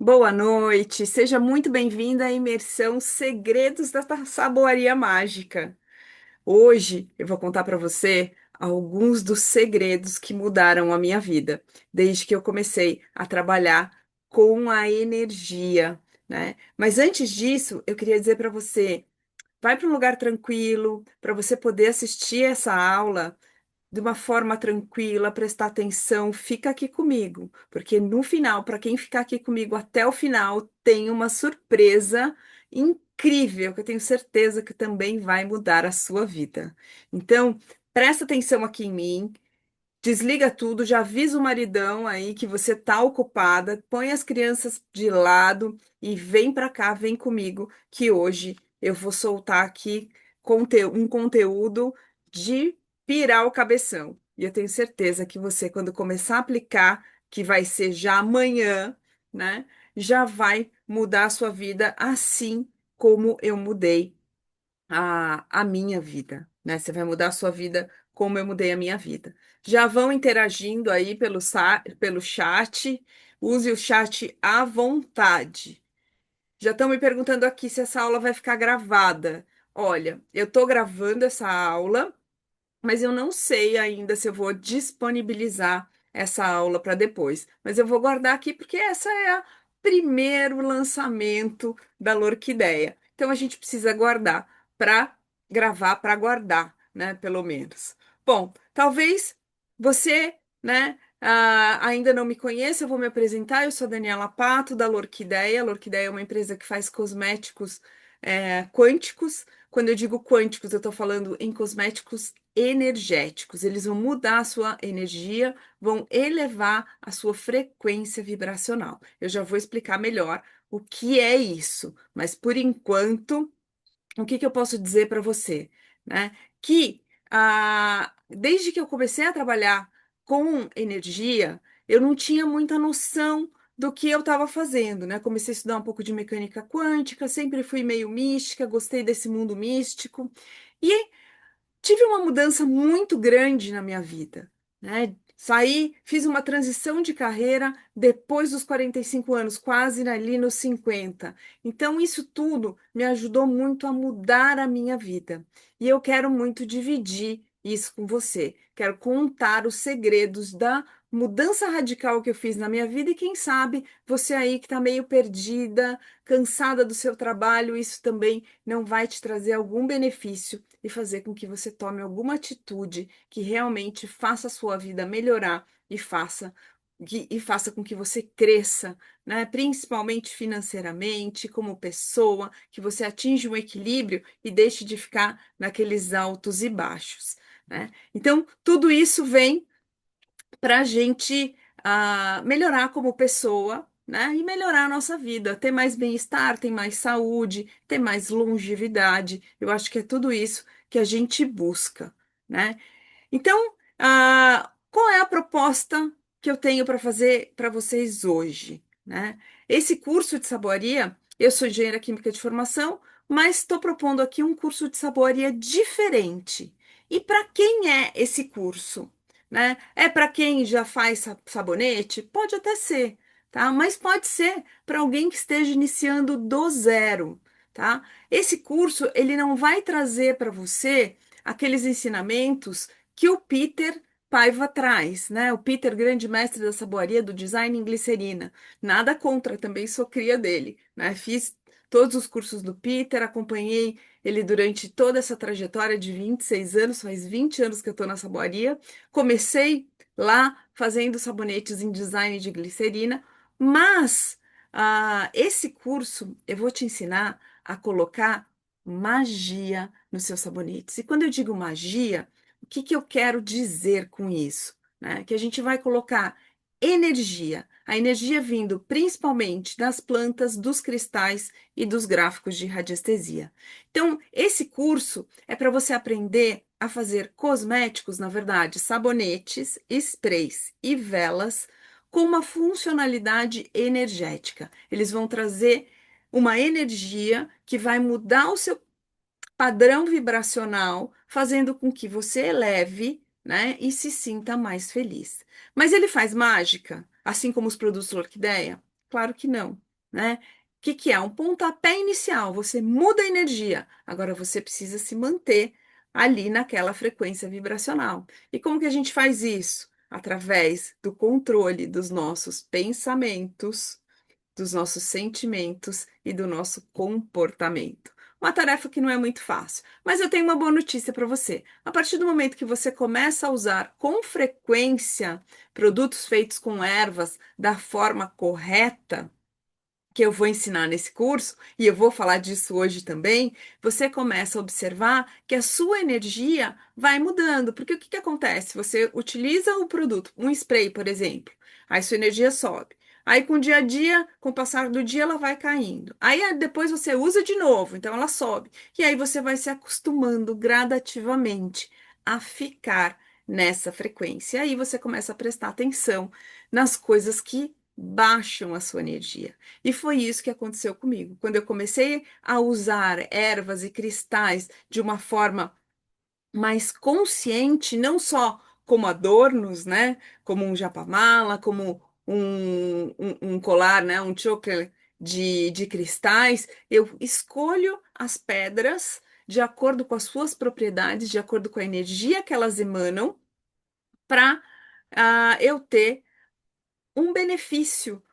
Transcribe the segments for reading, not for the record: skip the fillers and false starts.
Boa noite, seja muito bem-vinda à imersão Segredos da Saboaria Mágica. Hoje eu vou contar para você alguns dos segredos que mudaram a minha vida, desde que eu comecei a trabalhar com a energia, né? Mas antes disso, eu queria dizer para você, vai para um lugar tranquilo, para você poder assistir essa aula de uma forma tranquila, prestar atenção, fica aqui comigo, porque no final, para quem ficar aqui comigo até o final, tem uma surpresa incrível que eu tenho certeza que também vai mudar a sua vida. Então, presta atenção aqui em mim. Desliga tudo, já avisa o maridão aí que você tá ocupada, põe as crianças de lado e vem pra cá, vem comigo, que hoje eu vou soltar aqui um conteúdo de pirar o cabeção. E eu tenho certeza que você, quando começar a aplicar, que vai ser já amanhã, né, já vai mudar a sua vida assim como eu mudei a minha vida, né? Você vai mudar a sua vida como eu mudei a minha vida. Já vão interagindo aí pelo chat, use o chat à vontade. Já estão me perguntando aqui se essa aula vai ficar gravada. Olha, eu estou gravando essa aula, mas eu não sei ainda se eu vou disponibilizar essa aula para depois. Mas eu vou guardar aqui porque essa é o primeiro lançamento da Lorquideia. Então a gente precisa guardar para gravar, para guardar, né? Pelo menos. Bom, talvez você, né? Ainda não me conheça, eu vou me apresentar. Eu sou Daniela Pato, da Lorquideia. A Lorquideia é uma empresa que faz cosméticos quânticos. Quando eu digo quânticos, eu estou falando em cosméticos energéticos. Eles vão mudar a sua energia, vão elevar a sua frequência vibracional. Eu já vou explicar melhor o que é isso, mas por enquanto, o que que eu posso dizer para você, né? Que desde que eu comecei a trabalhar com energia, eu não tinha muita noção do que eu estava fazendo, né? Comecei a estudar um pouco de mecânica quântica, sempre fui meio mística, gostei desse mundo místico. E tive uma mudança muito grande na minha vida, né? Saí, fiz uma transição de carreira depois dos 45 anos, quase ali nos 50. Então, isso tudo me ajudou muito a mudar a minha vida. E eu quero muito dividir isso com você. Quero contar os segredos da mudança radical que eu fiz na minha vida e quem sabe você aí que está meio perdida, cansada do seu trabalho, isso também não vai te trazer algum benefício e fazer com que você tome alguma atitude que realmente faça a sua vida melhorar e faça com que você cresça, né? Principalmente financeiramente, como pessoa, que você atinja um equilíbrio e deixe de ficar naqueles altos e baixos, né? Então, tudo isso vem para a gente melhorar como pessoa, né? E melhorar a nossa vida, ter mais bem-estar, ter mais saúde, ter mais longevidade. Eu acho que é tudo isso que a gente busca, né? Então, qual é a proposta que eu tenho para fazer para vocês hoje, né? Esse curso de saboaria, eu sou engenheira química de formação, mas estou propondo aqui um curso de saboaria diferente. E para quem é esse curso, né? É para quem já faz sabonete? Pode até ser, tá? Mas pode ser para alguém que esteja iniciando do zero, tá? Esse curso, ele não vai trazer para você aqueles ensinamentos que o Peter Paiva traz, né? O Peter, grande mestre da saboaria, do design em glicerina. Nada contra, também sou cria dele, né? Fiz todos os cursos do Peter, acompanhei ele durante toda essa trajetória de 26 anos, faz 20 anos que eu estou na saboaria. Comecei lá fazendo sabonetes em design de glicerina, mas esse curso eu vou te ensinar a colocar magia nos seus sabonetes. E quando eu digo magia, o que que eu quero dizer com isso? Né? Que a gente vai colocar energia, a energia vindo principalmente das plantas, dos cristais e dos gráficos de radiestesia. Então, esse curso é para você aprender a fazer cosméticos, na verdade, sabonetes, sprays e velas com uma funcionalidade energética. Eles vão trazer uma energia que vai mudar o seu padrão vibracional, fazendo com que você eleve, né, e se sinta mais feliz. Mas ele faz mágica, assim como os produtos Orquideia? Claro que não. né? O que que é? Um pontapé inicial. Você muda a energia. Agora você precisa se manter ali naquela frequência vibracional. E como que a gente faz isso? Através do controle dos nossos pensamentos, dos nossos sentimentos e do nosso comportamento. Uma tarefa que não é muito fácil, mas eu tenho uma boa notícia para você. A partir do momento que você começa a usar com frequência produtos feitos com ervas da forma correta, que eu vou ensinar nesse curso, e eu vou falar disso hoje também, você começa a observar que a sua energia vai mudando. Porque o que que acontece? Você utiliza o produto, um spray, por exemplo, aí sua energia sobe. Aí, com o dia a dia, com o passar do dia, ela vai caindo. Aí, depois você usa de novo, então ela sobe. E aí você vai se acostumando gradativamente a ficar nessa frequência. Aí você começa a prestar atenção nas coisas que baixam a sua energia. E foi isso que aconteceu comigo. Quando eu comecei a usar ervas e cristais de uma forma mais consciente, não só como adornos, né? Como um japamala, como um colar, né? Um choker de cristais. Eu escolho as pedras de acordo com as suas propriedades, de acordo com a energia que elas emanam, para eu ter um benefício,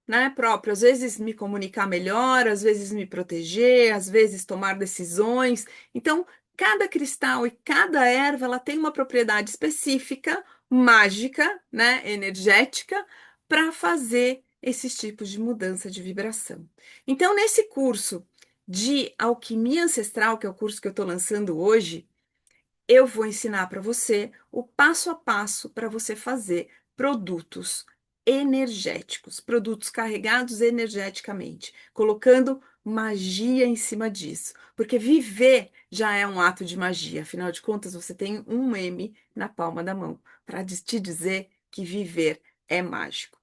né, próprio. Às vezes me comunicar melhor, às vezes me proteger, às vezes tomar decisões. Então, cada cristal e cada erva, ela tem uma propriedade específica, mágica, né, energética, para fazer esses tipos de mudança de vibração. Então, nesse curso de alquimia ancestral, que é o curso que eu estou lançando hoje, eu vou ensinar para você o passo a passo para você fazer produtos energéticos, produtos carregados energeticamente, colocando magia em cima disso. Porque viver já é um ato de magia, afinal de contas, você tem um M na palma da mão para te dizer que viver é mágico.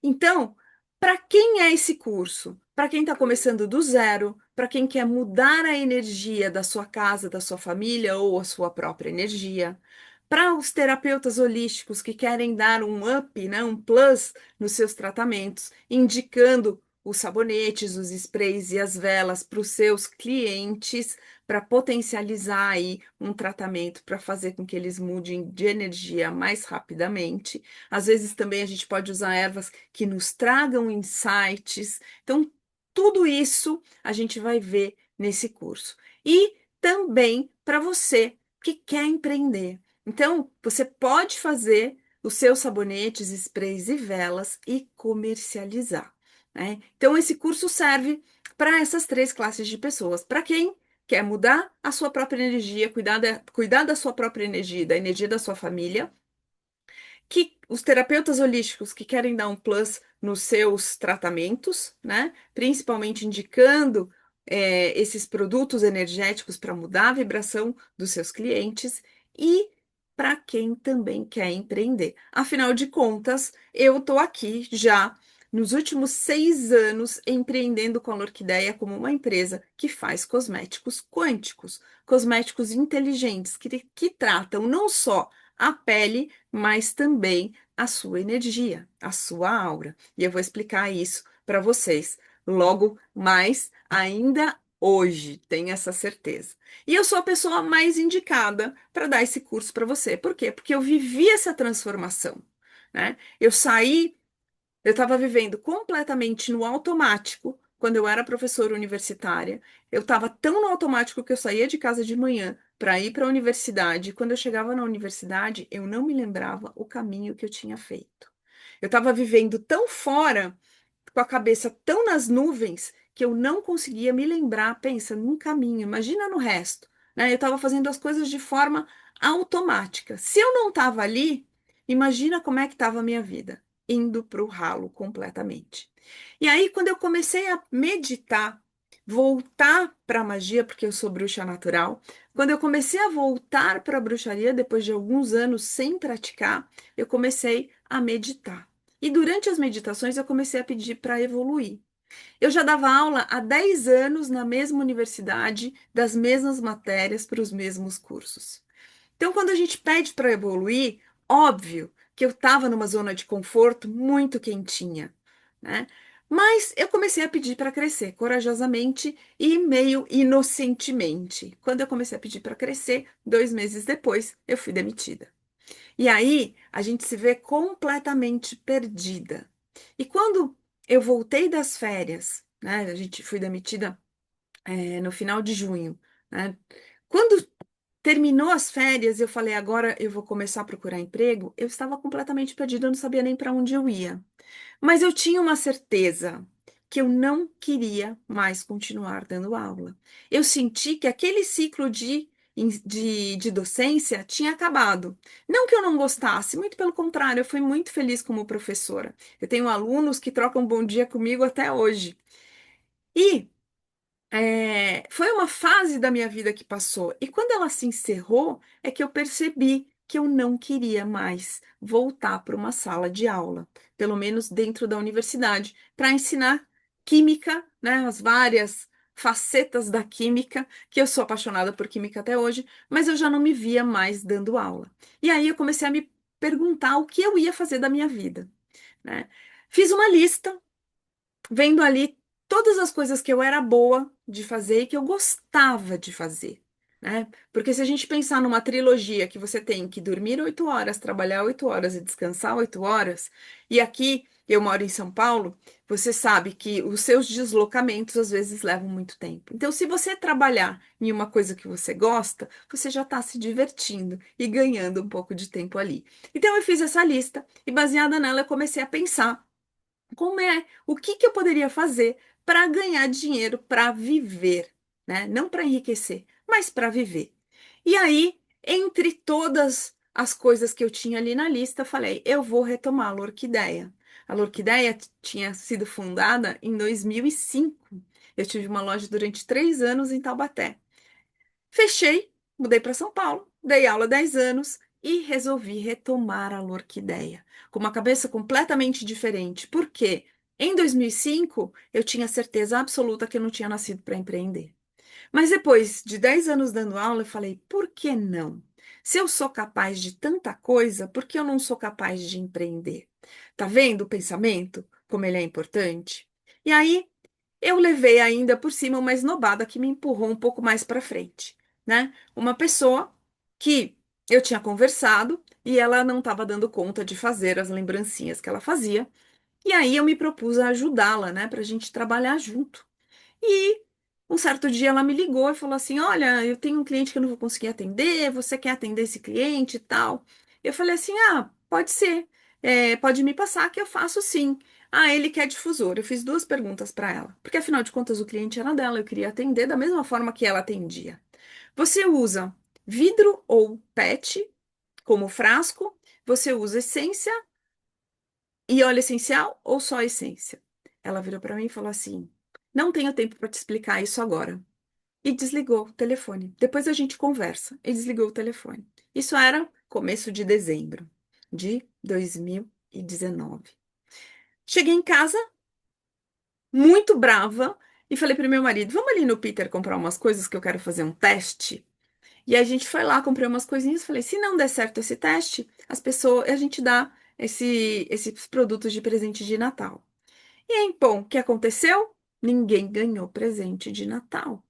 Então, para quem é esse curso? Para quem está começando do zero, para quem quer mudar a energia da sua casa, da sua família ou a sua própria energia. Para os terapeutas holísticos que querem dar um up, né, um plus nos seus tratamentos, indicando os sabonetes, os sprays e as velas para os seus clientes, para potencializar aí um tratamento para fazer com que eles mudem de energia mais rapidamente. Às vezes também a gente pode usar ervas que nos tragam insights. Então, tudo isso a gente vai ver nesse curso. E também para você que quer empreender. Então, você pode fazer os seus sabonetes, sprays e velas e comercializar, né? Então, esse curso serve para essas três classes de pessoas. Para quem quer mudar a sua própria energia, cuidar da sua própria energia, da energia da sua família, que os terapeutas holísticos que querem dar um plus nos seus tratamentos, né? Principalmente indicando esses produtos energéticos para mudar a vibração dos seus clientes e para quem também quer empreender. Afinal de contas, eu estou aqui já nos últimos 6 anos empreendendo com a Orquideia como uma empresa que faz cosméticos quânticos, cosméticos inteligentes que tratam não só a pele, mas também a sua energia, a sua aura. E eu vou explicar isso para vocês logo mais, ainda hoje, tenha essa certeza. E eu sou a pessoa mais indicada para dar esse curso para você. Por quê? Porque eu vivi essa transformação, né? Eu estava vivendo completamente no automático quando eu era professora universitária. Eu estava tão no automático que eu saía de casa de manhã para ir para a universidade. Quando eu chegava na universidade, eu não me lembrava o caminho que eu tinha feito. Eu estava vivendo tão fora, com a cabeça tão nas nuvens, que eu não conseguia me lembrar, pensa, num caminho, imagina no resto, né? Eu estava fazendo as coisas de forma automática. Se eu não estava ali, imagina como é que estava a minha vida, indo para o ralo completamente. E aí, quando eu comecei a meditar, voltar para a magia, porque eu sou bruxa natural, quando eu comecei a voltar para a bruxaria, depois de alguns anos sem praticar, eu comecei a meditar. E durante as meditações eu comecei a pedir para evoluir. Eu já dava aula há 10 anos na mesma universidade, das mesmas matérias, para os mesmos cursos. Então, quando a gente pede para evoluir, óbvio que eu estava numa zona de conforto muito quentinha, né? Mas eu comecei a pedir para crescer, corajosamente e meio inocentemente. Quando eu comecei a pedir para crescer, 2 meses depois, eu fui demitida. E aí, a gente se vê completamente perdida. E quando eu voltei das férias, né? A gente fui demitida, no final de junho, né? Quando terminou as férias, eu falei, agora eu vou começar a procurar emprego. Eu estava completamente perdida, eu não sabia nem para onde eu ia. Mas eu tinha uma certeza que eu não queria mais continuar dando aula. Eu senti que aquele ciclo de docência tinha acabado. Não que eu não gostasse, muito pelo contrário, eu fui muito feliz como professora. Eu tenho alunos que trocam bom dia comigo até hoje. E foi uma fase da minha vida que passou. E quando ela se encerrou, é que eu percebi que eu não queria mais voltar para uma sala de aula, pelo menos dentro da universidade, para ensinar química, né, as várias facetas da química, que eu sou apaixonada por química até hoje, mas eu já não me via mais dando aula. E aí eu comecei a me perguntar o que eu ia fazer da minha vida, né? Fiz uma lista vendo ali todas as coisas que eu era boa de fazer e que eu gostava de fazer, né? Porque se a gente pensar numa trilogia que você tem que dormir 8 horas, trabalhar 8 horas e descansar 8 horas, e aqui eu moro em São Paulo, você sabe que os seus deslocamentos às vezes levam muito tempo. Então, se você trabalhar em uma coisa que você gosta, você já está se divertindo e ganhando um pouco de tempo ali. Então, eu fiz essa lista e, baseada nela, eu comecei a pensar o que que eu poderia fazer para ganhar dinheiro para viver, né? Não para enriquecer, mas para viver. E aí, entre todas as coisas que eu tinha ali na lista, eu falei, eu vou retomar a Lorquideia. A Lorquideia tinha sido fundada em 2005. Eu tive uma loja durante 3 anos em Taubaté. Fechei, mudei para São Paulo, dei aula há 10 anos e resolvi retomar a Lorquideia, com uma cabeça completamente diferente. Por quê? Em 2005, eu tinha certeza absoluta que eu não tinha nascido para empreender. Mas depois de 10 anos dando aula, eu falei, por que não? Se eu sou capaz de tanta coisa, por que eu não sou capaz de empreender? Tá vendo o pensamento? Como ele é importante? E aí, eu levei ainda por cima uma esnobada que me empurrou um pouco mais para frente, né? Uma pessoa que eu tinha conversado e ela não estava dando conta de fazer as lembrancinhas que ela fazia. E aí eu me propus a ajudá-la, né, para a gente trabalhar junto. E um certo dia ela me ligou e falou assim: Olha, eu tenho um cliente que eu não vou conseguir atender, você quer atender esse cliente e tal? Eu falei assim: Ah, pode ser. Pode me passar que eu faço sim. Ah, ele quer difusor. Eu fiz duas perguntas para ela, porque afinal de contas o cliente era dela, eu queria atender da mesma forma que ela atendia. Você usa vidro ou PET como frasco? Você usa essência e óleo essencial ou só essência? Ela virou para mim e falou assim: Não tenho tempo para te explicar isso agora. E desligou o telefone. Depois a gente conversa. E desligou o telefone. Isso era começo de dezembro de 2019. Cheguei em casa muito brava e falei para o meu marido: Vamos ali no Peter comprar umas coisas que eu quero fazer um teste. E a gente foi lá, comprei umas coisinhas. Falei: Se não der certo esse teste, as pessoas, a gente dá esses produtos de presente de Natal. E aí, bom, o que aconteceu? Ninguém ganhou presente de Natal.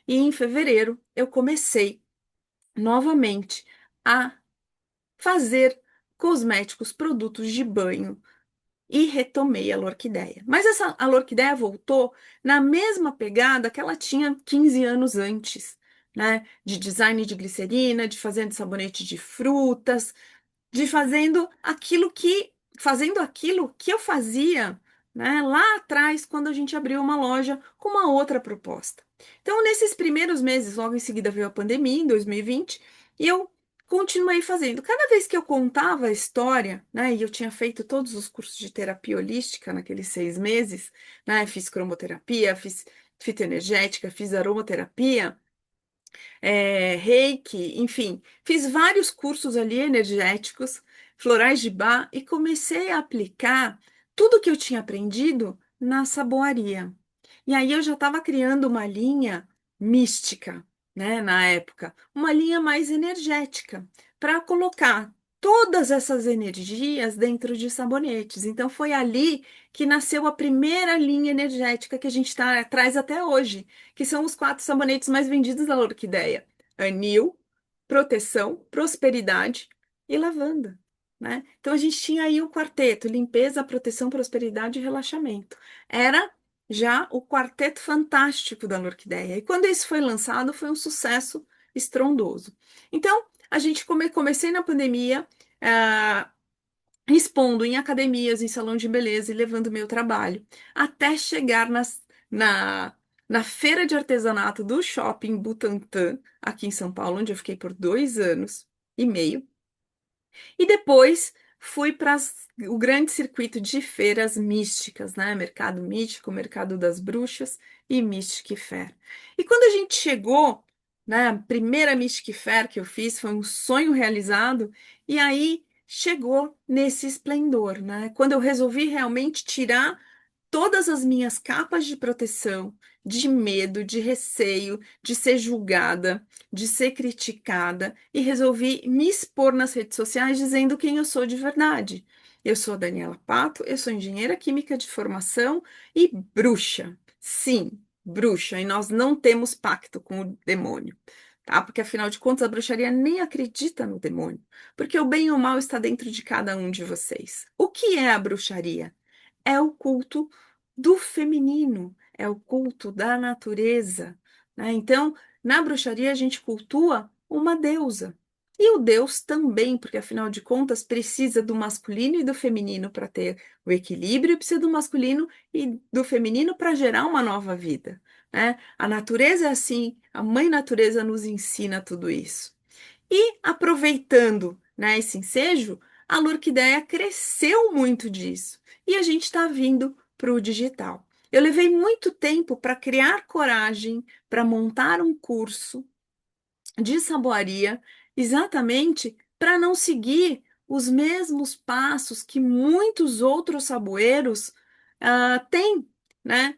E em fevereiro eu comecei novamente a fazer cosméticos, produtos de banho e retomei a Lorquideia. Mas a Lorquideia voltou na mesma pegada que ela tinha 15 anos antes, né? De design de glicerina, de fazendo sabonete de frutas, de fazendo aquilo que eu fazia, né, lá atrás, quando a gente abriu uma loja com uma outra proposta. Então, nesses primeiros meses, logo em seguida veio a pandemia, em 2020, e eu continuei fazendo. Cada vez que eu contava a história, né, e eu tinha feito todos os cursos de terapia holística naqueles 6 meses, né, fiz cromoterapia, fiz fitoenergética, fiz aromaterapia, Reiki, enfim, fiz vários cursos ali energéticos, florais de Bach e comecei a aplicar tudo que eu tinha aprendido na saboaria. E aí eu já estava criando uma linha mística, né, na época, uma linha mais energética, para colocar. todas essas energias dentro de sabonetes. Então foi ali que nasceu a primeira linha energética que a gente traz até hoje, que são os 4 sabonetes mais vendidos da Orquideia: anil, proteção, prosperidade e lavanda. Né? Então a gente tinha aí o quarteto: limpeza, proteção, prosperidade e relaxamento. Era já o quarteto fantástico da Orquideia. E quando isso foi lançado, foi um sucesso estrondoso. Então, a gente comecei na pandemia, ah, expondo em academias, em salão de beleza e levando meu trabalho, até chegar na, na feira de artesanato do Shopping Butantã, aqui em São Paulo, onde eu fiquei por 2 anos e meio. E depois fui para o grande circuito de feiras místicas, né? Mercado Místico, Mercado das Bruxas e Mystic Fair. E quando a gente chegou, né? A primeira Mystic Fair que eu fiz foi um sonho realizado, e aí chegou nesse esplendor, né? Quando eu resolvi realmente tirar todas as minhas capas de proteção, de medo, de receio, de ser julgada, de ser criticada, e resolvi me expor nas redes sociais dizendo quem eu sou de verdade. Eu sou a Daniela Pato, eu sou engenheira química de formação e bruxa. Sim, bruxa, e nós não temos pacto com o demônio. Tá? Porque afinal de contas a bruxaria nem acredita no demônio, porque o bem e o mal está dentro de cada um de vocês. O que é a bruxaria? É o culto do feminino, é o culto da natureza, né? Então, na bruxaria a gente cultua uma deusa. E o deus também, porque afinal de contas precisa do masculino e do feminino para ter o equilíbrio, e precisa do masculino e do feminino para gerar uma nova vida, né? A natureza é assim, a mãe natureza nos ensina tudo isso. E aproveitando, né, esse ensejo, a Lurkideia cresceu muito disso. E a gente está vindo para o digital. Eu levei muito tempo para criar coragem, para montar um curso de saboaria, exatamente para não seguir os mesmos passos que muitos outros saboeiros têm, né?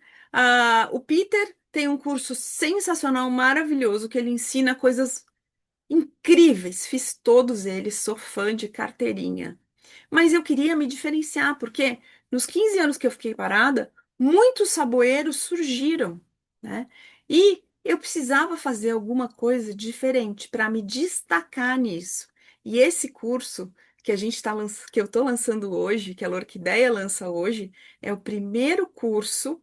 O Peter tem um curso sensacional, maravilhoso, que ele ensina coisas incríveis, fiz todos eles, sou fã de carteirinha. Mas eu queria me diferenciar, porque nos 15 anos que eu fiquei parada, muitos saboeiros surgiram, né? E eu precisava fazer alguma coisa diferente para me destacar nisso. E esse curso que a gente que eu estou lançando hoje, que a Orquideia lança hoje, é o primeiro curso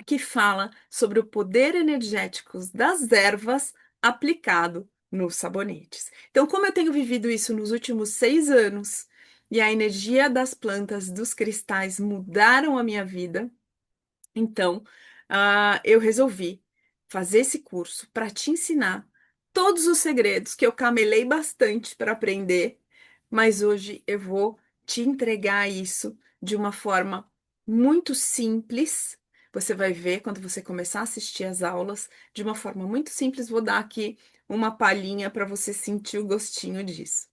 que fala sobre o poder energético das ervas aplicado nos sabonetes. Então, como eu tenho vivido isso nos últimos 6 anos e a energia das plantas, dos cristais mudaram a minha vida, então eu resolvi fazer esse curso para te ensinar todos os segredos que eu camelei bastante para aprender, mas hoje eu vou te entregar isso de uma forma muito simples. Você vai ver quando você começar a assistir as aulas, de uma forma muito simples. Vou dar aqui uma palhinha para você sentir o gostinho disso.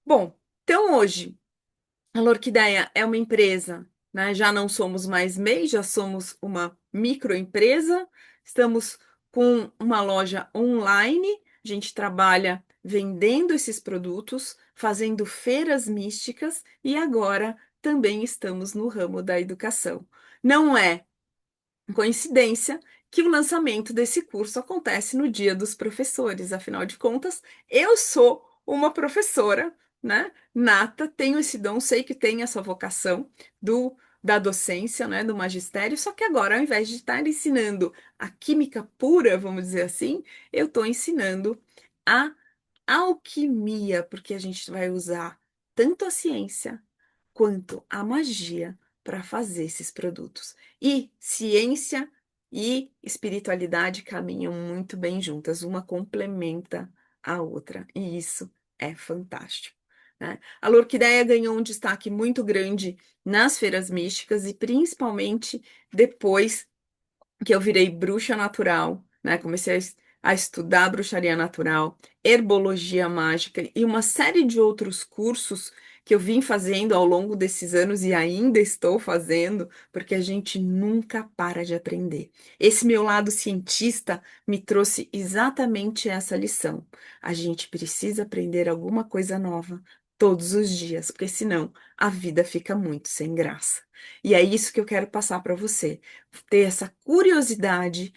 Bom, então hoje. A Lorquideia é uma empresa, né? Já não somos mais MEI, já somos uma microempresa. Estamos com uma loja online. A gente trabalha vendendo esses produtos, fazendo feiras místicas e agora também estamos no ramo da educação. Não é coincidência que o lançamento desse curso acontece no Dia dos Professores. Afinal de contas, eu sou uma professora, né? Nata, tenho esse dom, sei que tenho essa vocação da docência, né? Do magistério, só que agora, ao invés de estar ensinando a química pura, vamos dizer assim, eu estou ensinando a alquimia, porque a gente vai usar tanto a ciência quanto a magia para fazer esses produtos. E ciência e espiritualidade caminham muito bem juntas, uma complementa a outra, e isso é fantástico. Né? A Lorquideia ganhou um destaque muito grande nas feiras místicas e principalmente depois que eu virei bruxa natural, né? Comecei a estudar bruxaria natural, herbologia mágica e uma série de outros cursos que eu vim fazendo ao longo desses anos e ainda estou fazendo, porque a gente nunca para de aprender. Esse meu lado cientista me trouxe exatamente essa lição. A gente precisa aprender alguma coisa nova todos os dias, porque senão a vida fica muito sem graça. E é isso que eu quero passar para você, ter essa curiosidade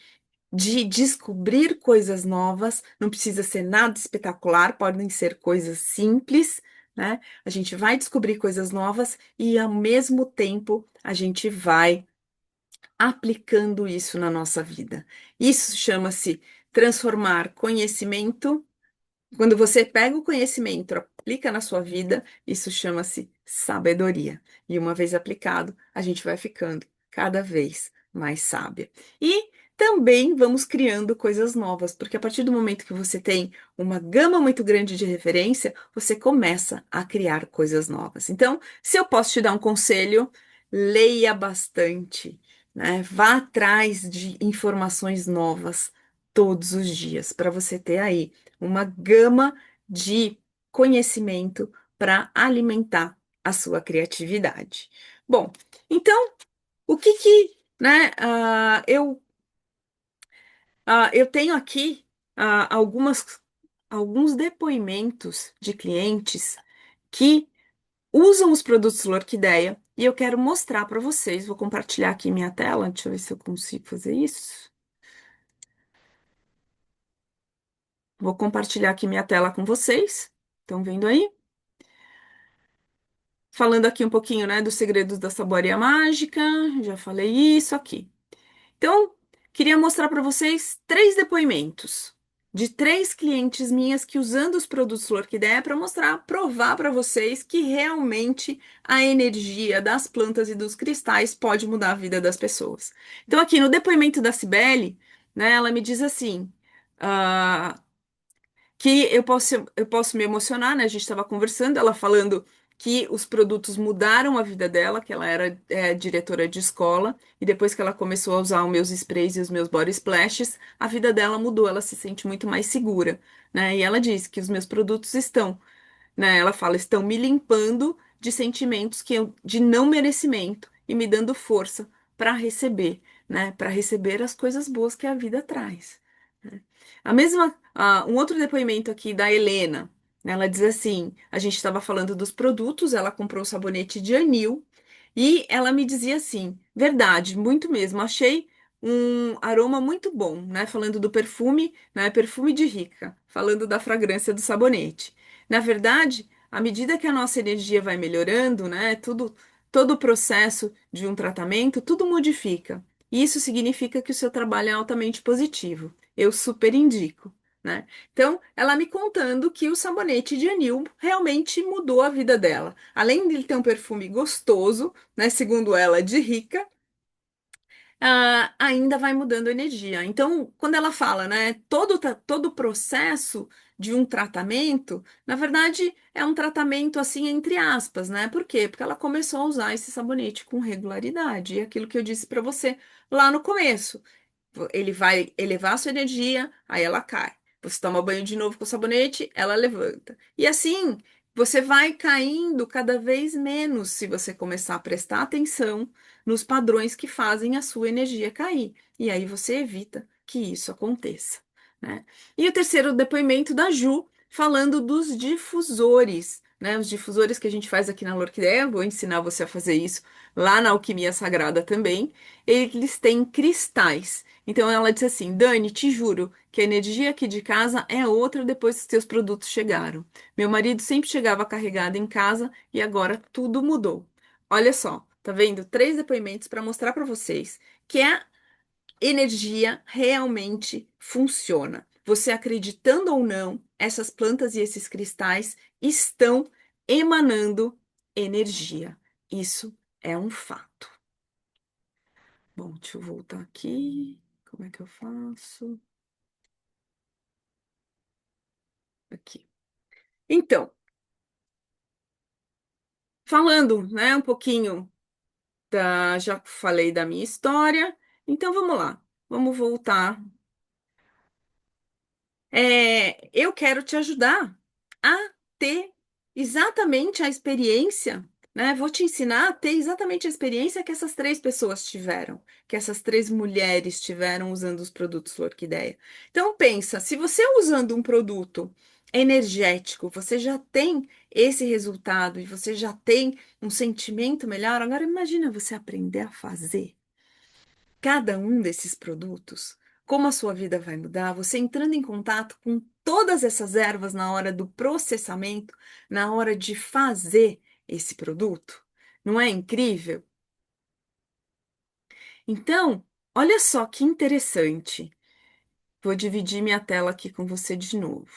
de descobrir coisas novas, não precisa ser nada espetacular, podem ser coisas simples, né? A gente vai descobrir coisas novas e, ao mesmo tempo, a gente vai aplicando isso na nossa vida. Isso chama-se transformar conhecimento. Quando você pega o conhecimento, aplica na sua vida, isso chama-se sabedoria. E uma vez aplicado, a gente vai ficando cada vez mais sábia. E também vamos criando coisas novas, porque a partir do momento que você tem uma gama muito grande de referência, você começa a criar coisas novas. Então, se eu posso te dar um conselho, leia bastante, né? Vá atrás de informações novas todos os dias, para você ter aí uma gama de conhecimento para alimentar a sua criatividade. Bom, então, o que que, né, eu tenho aqui alguns depoimentos de clientes que usam os produtos Lorquideia e eu quero mostrar para vocês. Vou compartilhar aqui minha tela, deixa eu ver se eu consigo fazer isso. Vou compartilhar aqui minha tela com vocês. Estão vendo aí? Falando aqui um pouquinho, né, dos segredos da saboaria mágica, já falei isso aqui. Então, queria mostrar para vocês três depoimentos de três clientes minhas que usando os produtos Lorquideia para mostrar, provar para vocês que realmente a energia das plantas e dos cristais pode mudar a vida das pessoas. Então, aqui no depoimento da Cibele, né, ela me diz assim. Que eu posso me emocionar, né? A gente estava conversando, ela falando que os produtos mudaram a vida dela, que ela era diretora de escola, e depois que ela começou a usar os meus sprays e os meus body splashes, a vida dela mudou, ela se sente muito mais segura, né? E ela diz que os meus produtos estão, né? Ela fala, estão me limpando de sentimentos de não merecimento e me dando força para receber, né? Para receber as coisas boas que a vida traz. Né? Um outro depoimento aqui da Helena, né? Ela diz assim: a gente estava falando dos produtos, ela comprou o sabonete de anil e ela me dizia assim: verdade, muito mesmo, achei um aroma muito bom, né? Falando do perfume, né? Perfume de rica, falando da fragrância do sabonete. Na verdade, à medida que a nossa energia vai melhorando, né? Todo o processo de um tratamento, tudo modifica. E isso significa que o seu trabalho é altamente positivo. Eu super indico, né? Então, ela me contando que o sabonete de anil realmente mudou a vida dela. Além de ele ter um perfume gostoso, né? Segundo ela, de rica, ainda vai mudando a energia. Então, quando ela fala, né, todo o processo de um tratamento, na verdade, é um tratamento assim, entre aspas, né? Por quê? Porque ela começou a usar esse sabonete com regularidade. E aquilo que eu disse para você lá no começo. Ele vai elevar a sua energia, aí ela cai. Você toma banho de novo com sabonete, ela levanta. E assim, você vai caindo cada vez menos se você começar a prestar atenção nos padrões que fazem a sua energia cair. E aí você evita que isso aconteça, né? E o terceiro depoimento da Ju, falando dos difusores, né? Os difusores que a gente faz aqui na Lorquideia, vou ensinar você a fazer isso lá na Alquimia Sagrada também. Eles têm cristais. Então ela disse assim: Dani, te juro que a energia aqui de casa é outra depois que os teus produtos chegaram. Meu marido sempre chegava carregado em casa e agora tudo mudou. Olha só, tá vendo? Três depoimentos para mostrar para vocês que a energia realmente funciona. Você acreditando ou não, essas plantas e esses cristais estão emanando energia. Isso é um fato. Bom, deixa eu voltar aqui. Como é que eu faço? Aqui. Então, falando, né, um pouquinho já falei da minha história. Então, vamos lá. Vamos voltar. Eu quero te ajudar a ter exatamente a experiência, né? Vou te ensinar a ter exatamente a experiência que essas três pessoas tiveram, que essas três mulheres tiveram usando os produtos Orquideia. Então pensa, se você usando um produto energético, você já tem esse resultado e você já tem um sentimento melhor. Agora imagina você aprender a fazer cada um desses produtos, como a sua vida vai mudar, você entrando em contato com todas essas ervas na hora do processamento, na hora de fazer esse produto. Não é incrível? Então, olha só que interessante. Vou dividir minha tela aqui com você de novo.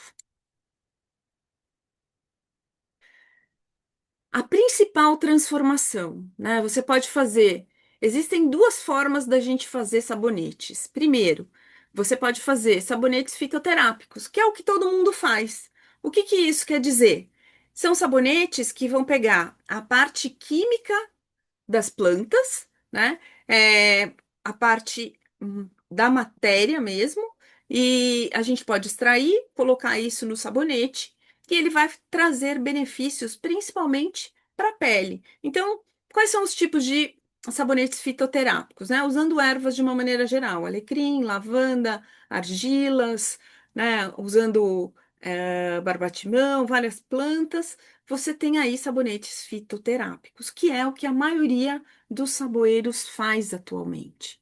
A principal transformação, né? Você pode fazer. Existem duas formas da gente fazer sabonetes. Primeiro, você pode fazer sabonetes fitoterápicos, que é o que todo mundo faz. O que que isso quer dizer? São sabonetes que vão pegar a parte química das plantas, né? A parte da matéria mesmo, e a gente pode extrair, colocar isso no sabonete, e ele vai trazer benefícios principalmente para a pele. Então, quais são os tipos de sabonetes fitoterápicos, né? Usando ervas de uma maneira geral, alecrim, lavanda, argilas, né? Usando barbatimão, várias plantas, você tem aí sabonetes fitoterápicos, que é o que a maioria dos saboeiros faz atualmente.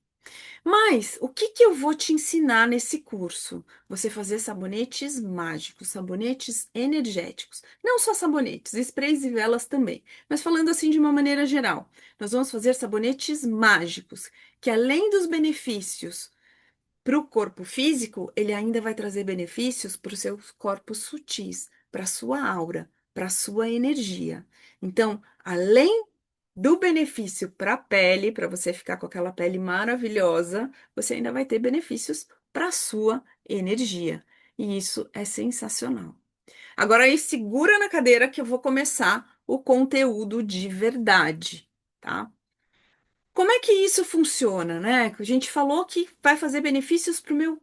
Mas o que que eu vou te ensinar nesse curso? Você fazer sabonetes mágicos, sabonetes energéticos. Não só sabonetes, sprays e velas também. Mas falando assim de uma maneira geral, nós vamos fazer sabonetes mágicos, que além dos benefícios para o corpo físico, ele ainda vai trazer benefícios para os seus corpos sutis, para a sua aura, para a sua energia. Então, além do benefício para a pele, para você ficar com aquela pele maravilhosa, você ainda vai ter benefícios para a sua energia. E isso é sensacional. Agora aí, segura na cadeira que eu vou começar o conteúdo de verdade, tá? Como é que isso funciona, né? A gente falou que vai fazer benefícios para o meu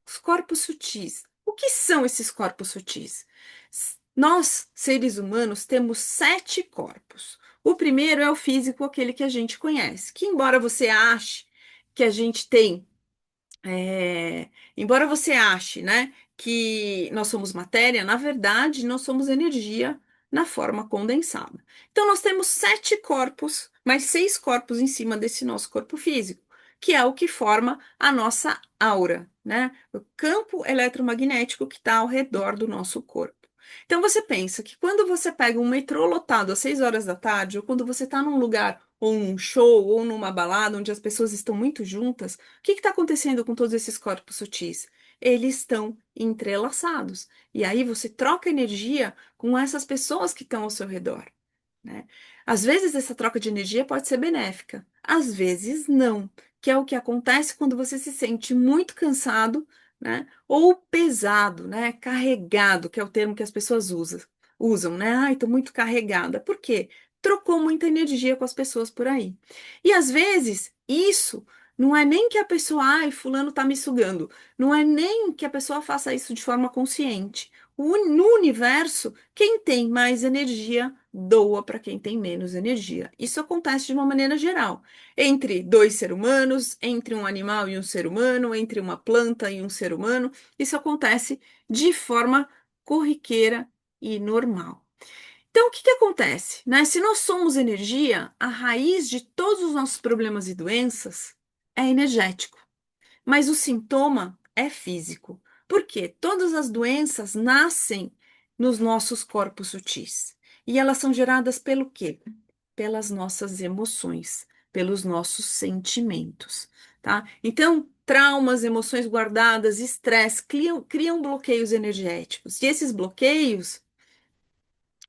os corpos sutis. O que são esses corpos sutis? Nós, seres humanos, temos 7 corpos. O primeiro é o físico, aquele que a gente conhece, que embora você ache que a gente tem embora você ache, né, que nós somos matéria, na verdade, nós somos energia na forma condensada. Então, nós temos 7 corpos, mais 6 corpos em cima desse nosso corpo físico, que é o que forma a nossa aura, né? O campo eletromagnético que está ao redor do nosso corpo. Então, você pensa que quando você pega um metrô lotado às 6 horas da tarde, ou quando você está num lugar, ou num show, ou numa balada, onde as pessoas estão muito juntas, o que está acontecendo com todos esses corpos sutis? Eles estão entrelaçados. E aí você troca energia com essas pessoas que estão ao seu redor, né? Às vezes essa troca de energia pode ser benéfica, às vezes não, que é o que acontece quando você se sente muito cansado, né? Ou pesado, né? Carregado, que é o termo que as pessoas usam, né? Ai, tô muito carregada. Por quê? Trocou muita energia com as pessoas por aí. E às vezes isso não é nem que a pessoa, ai, fulano tá me sugando. Não é nem que a pessoa faça isso de forma consciente. No universo, quem tem mais energia doa para quem tem menos energia. Isso acontece de uma maneira geral. Entre dois seres humanos, entre um animal e um ser humano, entre uma planta e um ser humano, isso acontece de forma corriqueira e normal. Então, o que que acontece, né? Se nós somos energia, a raiz de todos os nossos problemas e doenças é energético. Mas o sintoma é físico, porque todas as doenças nascem nos nossos corpos sutis. E elas são geradas pelo quê? Pelas nossas emoções, pelos nossos sentimentos, tá? Então, traumas, emoções guardadas, estresse criam bloqueios energéticos. E esses bloqueios,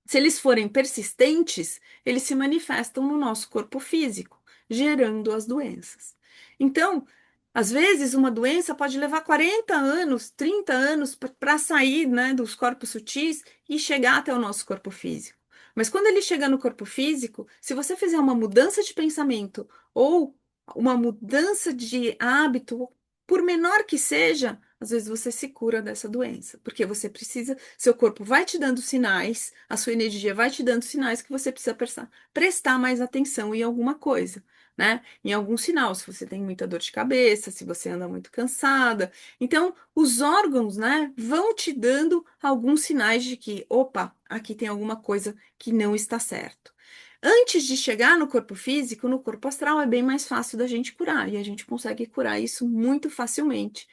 se eles forem persistentes, eles se manifestam no nosso corpo físico, gerando as doenças. Então, às vezes, uma doença pode levar 40 anos, 30 anos para sair, né, dos corpos sutis e chegar até o nosso corpo físico. Mas quando ele chega no corpo físico, se você fizer uma mudança de pensamento ou uma mudança de hábito, por menor que seja, às vezes você se cura dessa doença, porque você precisa, seu corpo vai te dando sinais, a sua energia vai te dando sinais que você precisa prestar mais atenção em alguma coisa, né? Em algum sinal, se você tem muita dor de cabeça, se você anda muito cansada. Então, os órgãos, né, vão te dando alguns sinais de que, opa, aqui tem alguma coisa que não está certo. Antes de chegar no corpo físico, no corpo astral é bem mais fácil da gente curar, e a gente consegue curar isso muito facilmente,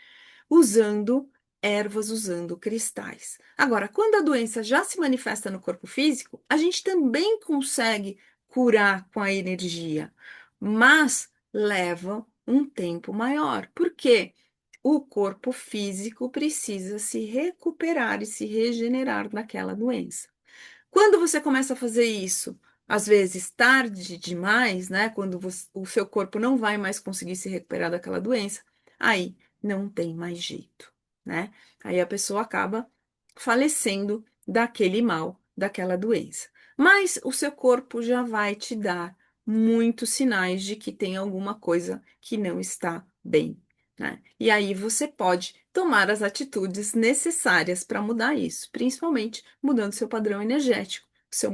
usando ervas, usando cristais. Agora, quando a doença já se manifesta no corpo físico, a gente também consegue curar com a energia, mas leva um tempo maior. Por quê? O corpo físico precisa se recuperar e se regenerar daquela doença. Quando você começa a fazer isso, às vezes tarde demais, né? Quando o seu corpo não vai mais conseguir se recuperar daquela doença, aí não tem mais jeito, né? Aí a pessoa acaba falecendo daquele mal, daquela doença. Mas o seu corpo já vai te dar muitos sinais de que tem alguma coisa que não está bem, né? E aí você pode tomar as atitudes necessárias para mudar isso, principalmente mudando seu padrão energético, seu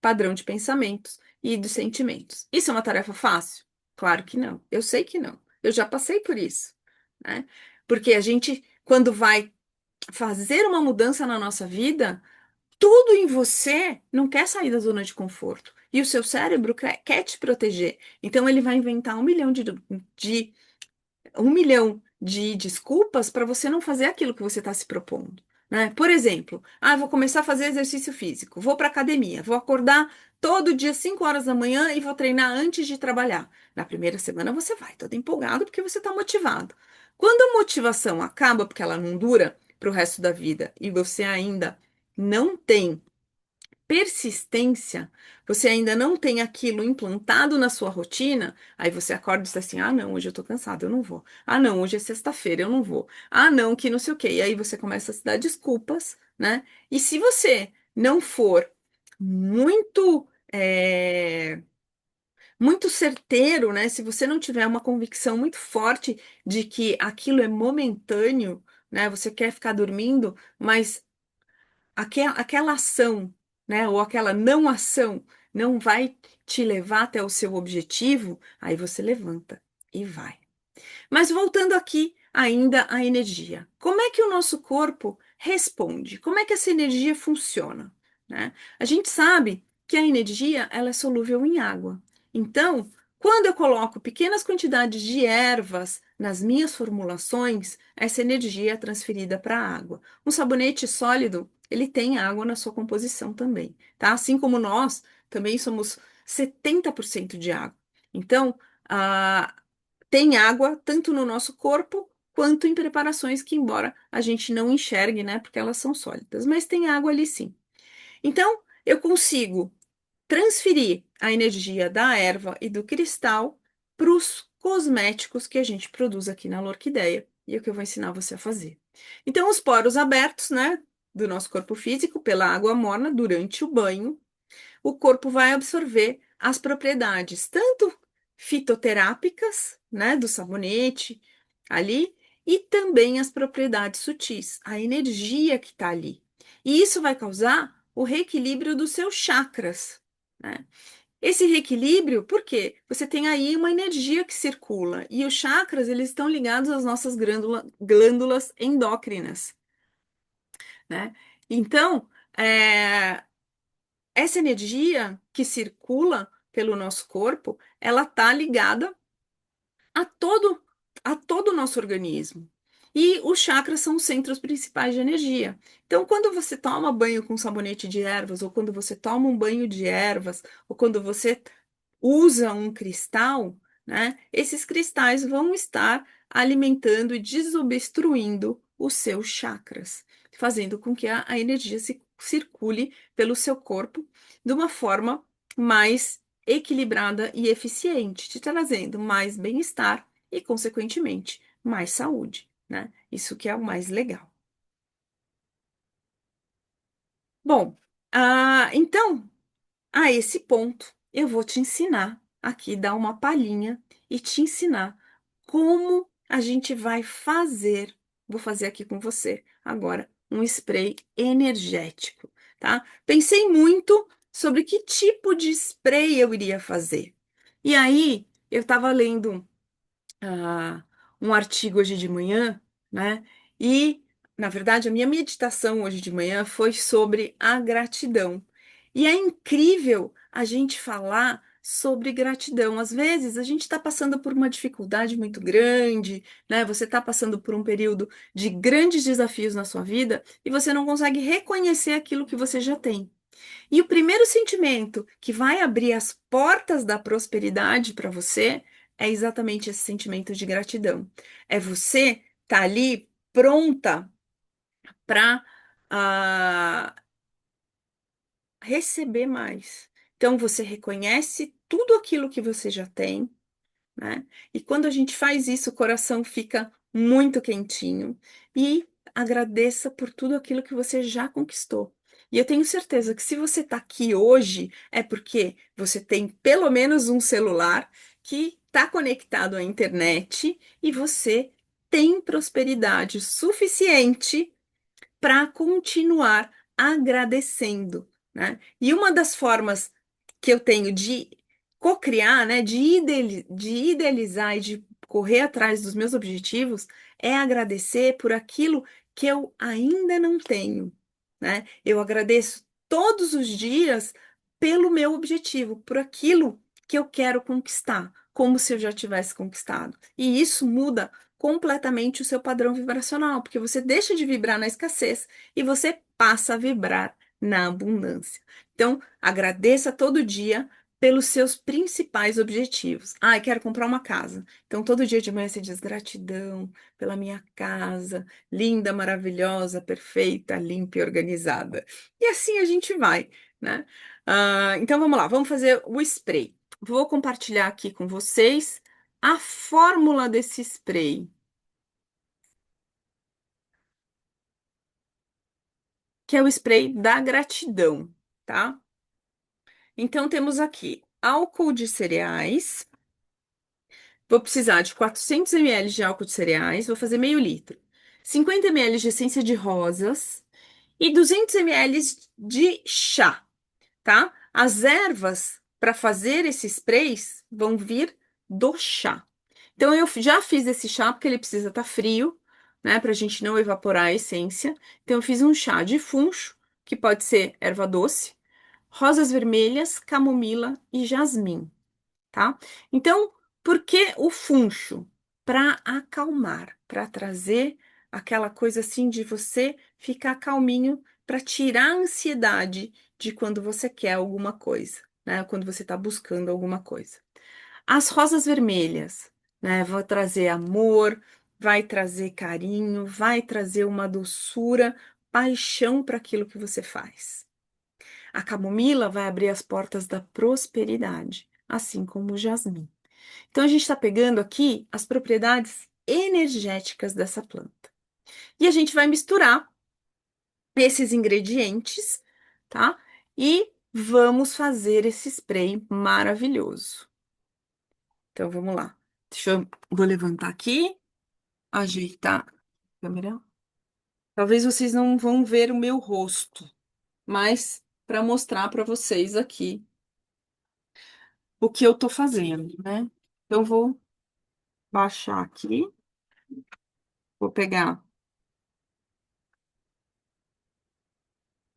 padrão de pensamentos e de sentimentos. Isso é uma tarefa fácil? Claro que não. Eu sei que não. Eu já passei por isso, né? Porque a gente, quando vai fazer uma mudança na nossa vida, tudo em você não quer sair da zona de conforto. E o seu cérebro quer te proteger. Então ele vai inventar de 1 milhão de desculpas para você não fazer aquilo que você está se propondo, né? Por exemplo, vou começar a fazer exercício físico, vou para academia, vou acordar todo dia 5 horas da manhã e vou treinar antes de trabalhar. Na primeira semana você vai todo empolgado porque você está motivado. Quando a motivação acaba, porque ela não dura para o resto da vida e você ainda não tem persistência, você ainda não tem aquilo implantado na sua rotina, aí você acorda e diz assim: ah, não, hoje eu tô cansado, eu não vou. Ah, não, hoje é sexta-feira, eu não vou. Ah, não, que não sei o quê. E aí você começa a se dar desculpas, né? E se você não for muito, muito certeiro, né? Se você não tiver uma convicção muito forte de que aquilo é momentâneo, né? Você quer ficar dormindo, mas aquela ação, né, ou aquela não ação não vai te levar até o seu objetivo, aí você levanta e vai. Mas voltando aqui ainda à energia. Como é que o nosso corpo responde? Como é que essa energia funciona, né? A gente sabe que a energia ela é solúvel em água. Então, quando eu coloco pequenas quantidades de ervas nas minhas formulações, essa energia é transferida para a água. Um sabonete sólido, ele tem água na sua composição também, tá? Assim como nós também somos 70% de água. Então, a tem água tanto no nosso corpo quanto em preparações que, embora a gente não enxergue, né, porque elas são sólidas, mas tem água ali sim. Então, eu consigo transferir a energia da erva e do cristal para os cosméticos que a gente produz aqui na Lorquideia, e é o que eu vou ensinar você a fazer. Então, os poros abertos, né, do nosso corpo físico pela água morna durante o banho, o corpo vai absorver as propriedades, tanto fitoterápicas, né, do sabonete ali, e também as propriedades sutis, a energia que está ali. E isso vai causar o reequilíbrio dos seus chakras, né? Esse reequilíbrio, por quê? Você tem aí uma energia que circula, e os chakras, eles estão ligados às nossas glândulas endócrinas, né? Então, é, essa energia que circula pelo nosso corpo, ela tá ligada a todo o nosso organismo. E os chakras são os centros principais de energia. Então, quando você toma banho com sabonete de ervas, ou quando você toma um banho de ervas, ou quando você usa um cristal, né? Esses cristais vão estar alimentando e desobstruindo os seus chakras, fazendo com que a energia se circule pelo seu corpo de uma forma mais equilibrada e eficiente, te trazendo mais bem-estar e, consequentemente, mais saúde, né? Isso que é o mais legal. Bom, então a esse ponto, eu vou te ensinar aqui, dar uma palhinha e te ensinar como a gente vai fazer. vou fazer aqui com você agora um spray energético, tá? Pensei muito sobre que tipo de spray eu iria fazer. E aí, eu estava lendo ah, um artigo hoje de manhã, né? E, na verdade, a minha meditação hoje de manhã foi sobre a gratidão. E é incrível a gente falar sobre gratidão. Às vezes, a gente está passando por uma dificuldade muito grande, né? Você está passando por um período de grandes desafios na sua vida e você não consegue reconhecer aquilo que você já tem. E o primeiro sentimento que vai abrir as portas da prosperidade para você é exatamente esse sentimento de gratidão. É você estar ali pronta para receber mais. Então você reconhece tudo aquilo que você já tem, né? E quando a gente faz isso, o coração fica muito quentinho e agradeça por tudo aquilo que você já conquistou. E eu tenho certeza que se você está aqui hoje, é porque você tem pelo menos um celular que está conectado à internet e você tem prosperidade suficiente para continuar agradecendo, né? E uma das formas que eu tenho de cocriar, né, de idealizar e de correr atrás dos meus objetivos é agradecer por aquilo que eu ainda não tenho, né? Eu agradeço todos os dias pelo meu objetivo, por aquilo que eu quero conquistar, como se eu já tivesse conquistado. E isso muda completamente o seu padrão vibracional, porque você deixa de vibrar na escassez e você passa a vibrar na abundância. Então, agradeça todo dia pelos seus principais objetivos. Ah, eu quero comprar uma casa. Então, todo dia de manhã você diz gratidão pela minha casa, linda, maravilhosa, perfeita, limpa e organizada. E assim a gente vai, né? Então, vamos lá, vamos fazer o spray. Vou compartilhar aqui com vocês a fórmula desse spray, que é o spray da gratidão, tá? Então, temos aqui álcool de cereais. Vou precisar de 400 ml de álcool de cereais, vou fazer meio litro. 50 ml de essência de rosas e 200 ml de chá, tá? As ervas para fazer esses sprays vão vir do chá. Então, eu já fiz esse chá porque ele precisa estar frio, né, para a gente não evaporar a essência. Então, eu fiz um chá de funcho, que pode ser erva doce, rosas vermelhas, camomila e jasmim, tá? Então, por que o funcho? Para acalmar, para trazer aquela coisa assim de você ficar calminho, para tirar a ansiedade de quando você quer alguma coisa, né? Quando você está buscando alguma coisa. As rosas vermelhas, né? Vão trazer amor, vai trazer carinho, vai trazer uma doçura, paixão para aquilo que você faz. A camomila vai abrir as portas da prosperidade, assim como o jasmim. Então, a gente está pegando aqui as propriedades energéticas dessa planta. E a gente vai misturar esses ingredientes, tá? E vamos fazer esse spray maravilhoso. Então, vamos lá. Vou levantar aqui, ajeitar a câmera. Talvez vocês não vão ver o meu rosto, mas para mostrar para vocês aqui o que eu tô fazendo, né? Então, vou baixar aqui, vou pegar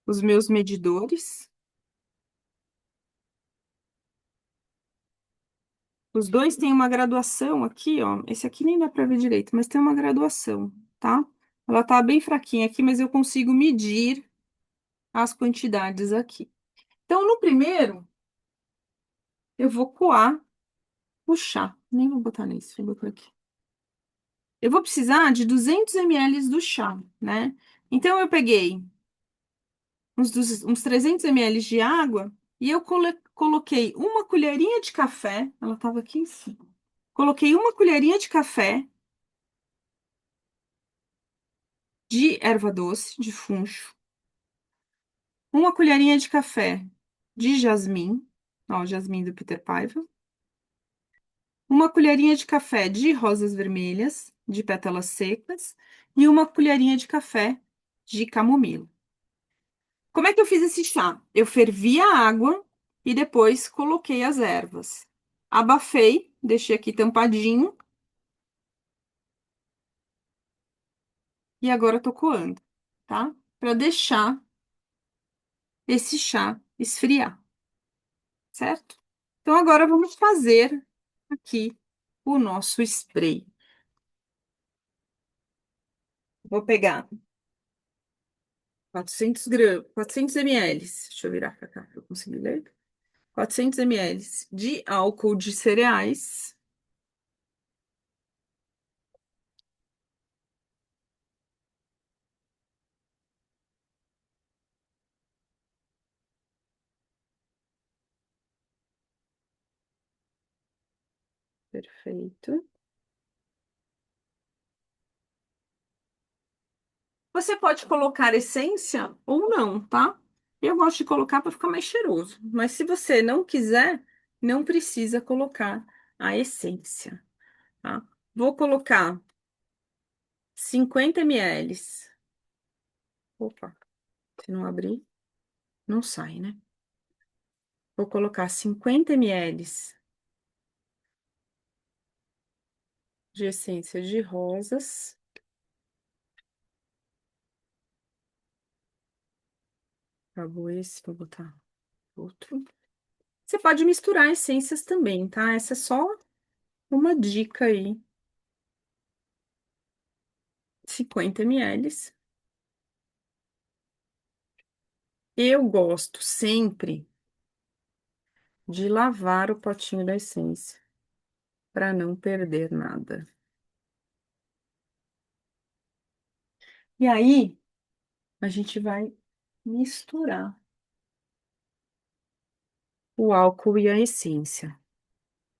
os meus medidores. Os dois têm uma graduação aqui, ó. Esse aqui nem dá pra ver direito, mas tem uma graduação, tá? Ela tá bem fraquinha aqui, mas eu consigo medir as quantidades aqui. Então, no primeiro, eu vou coar o chá. Nem vou botar nesse, vou botar aqui. Eu vou precisar de 200 ml do chá, né? Então, eu peguei uns 300 ml de água e eu coloquei uma colherinha de café. Ela tava aqui em cima. Coloquei uma colherinha de café de erva doce, de funcho, uma colherinha de café de jasmim, ó, jasmim do Peter Paiva, uma colherinha de café de rosas vermelhas de pétalas secas e uma colherinha de café de camomila. Como é que eu fiz esse chá? Eu fervi a água e depois coloquei as ervas. Abafei, deixei aqui tampadinho e agora eu tô coando, tá? Para deixar esse chá esfriar, certo? Então agora vamos fazer aqui o nosso spray. Vou pegar 400 gramas, 400 ml. Deixa eu virar para cá para eu conseguir ler. 400 ml de álcool de cereais. Perfeito. Você pode colocar essência ou não, tá? Eu gosto de colocar para ficar mais cheiroso. Mas se você não quiser, não precisa colocar a essência, tá? Vou colocar 50 ml. Opa, se não abrir, não sai, né? Vou colocar 50 ml de essência de rosas. Acabou esse, vou botar outro. Você pode misturar essências também, tá? Essa é só uma dica aí. 50 ml. Eu gosto sempre de lavar o potinho da essência para não perder nada. E aí, a gente vai misturar o álcool e a essência.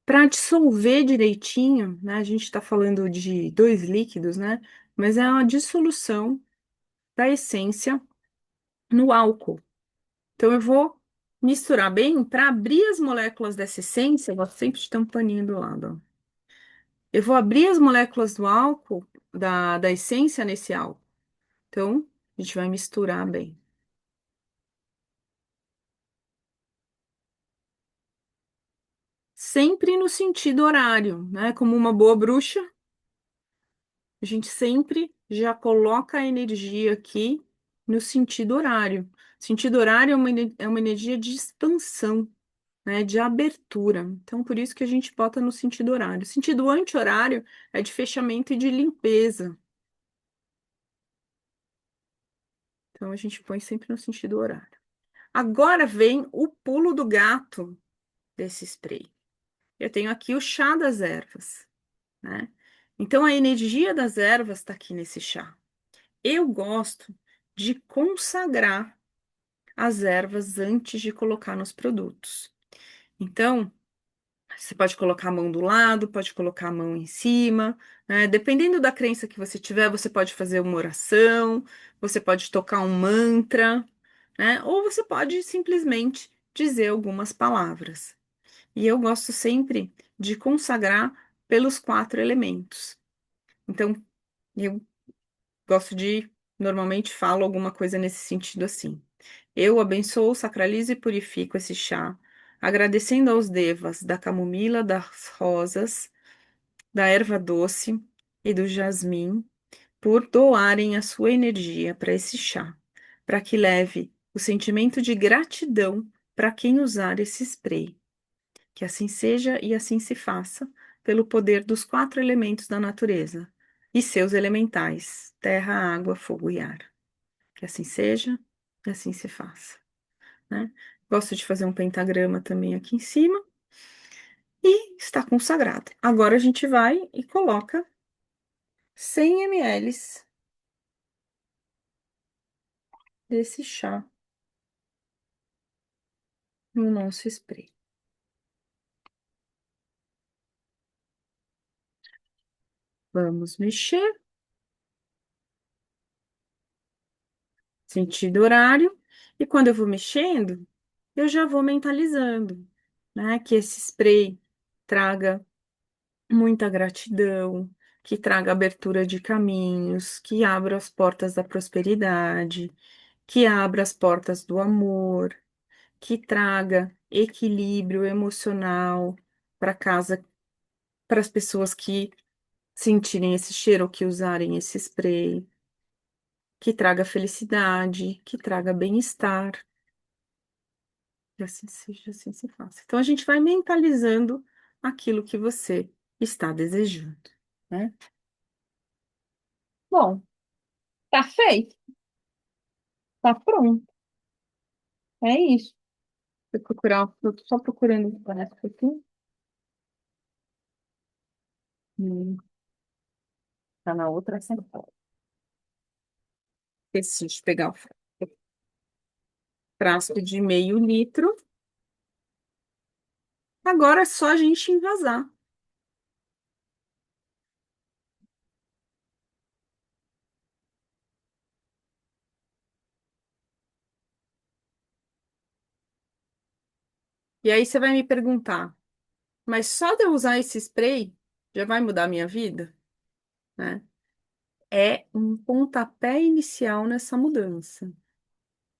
Para dissolver direitinho, né? A gente está falando de dois líquidos, né? Mas é uma dissolução da essência no álcool. Então, eu vou misturar bem para abrir as moléculas dessa essência. Eu gosto sempre de ter um paninho do lado, ó. Eu vou abrir as moléculas do álcool, da essência nesse álcool. Então, a gente vai misturar bem. Sempre no sentido horário, né? Como uma boa bruxa, a gente sempre já coloca a energia aqui no sentido horário. Sentido horário é uma energia de expansão, né? De abertura. Então, por isso que a gente bota no sentido horário. Sentido anti-horário é de fechamento e de limpeza. Então, a gente põe sempre no sentido horário. Agora vem o pulo do gato desse spray. Eu tenho aqui o chá das ervas, né? Então a energia das ervas está aqui nesse chá. Eu gosto de consagrar as ervas antes de colocar nos produtos. Então, você pode colocar a mão do lado, pode colocar a mão em cima, né? Dependendo da crença que você tiver, você pode fazer uma oração, você pode tocar um mantra, né? Ou você pode simplesmente dizer algumas palavras. E eu gosto sempre de consagrar pelos quatro elementos. Então, eu gosto de, normalmente falo alguma coisa nesse sentido assim. Eu abençoo, sacralizo e purifico esse chá, agradecendo aos devas da camomila, das rosas, da erva doce e do jasmim por doarem a sua energia para esse chá, para que leve o sentimento de gratidão para quem usar esse spray. Que assim seja e assim se faça, pelo poder dos quatro elementos da natureza e seus elementais: terra, água, fogo e ar. Que assim seja e assim se faça, né? Gosto de fazer um pentagrama também aqui em cima e está consagrado. Agora a gente vai e coloca 100 ml desse chá no nosso spray. Vamos mexer, sentido horário, e quando eu vou mexendo, eu já vou mentalizando, né? Que esse spray traga muita gratidão, que traga abertura de caminhos, que abra as portas da prosperidade, que abra as portas do amor, que traga equilíbrio emocional para casa, para as pessoas que sentirem esse cheiro ou que usarem esse spray, que traga felicidade, que traga bem-estar, e assim seja, assim se faça. Então a gente vai mentalizando aquilo que você está desejando, né? Bom, tá feito, tá pronto. É isso. Vou procurar, eu tô só procurando, parece que aqui. Hum, tá na outra central. Esqueci de pegar o frasco de meio litro. Agora é só a gente envasar. E aí você vai me perguntar, mas só de eu usar esse spray já vai mudar a minha vida, né? É um pontapé inicial nessa mudança,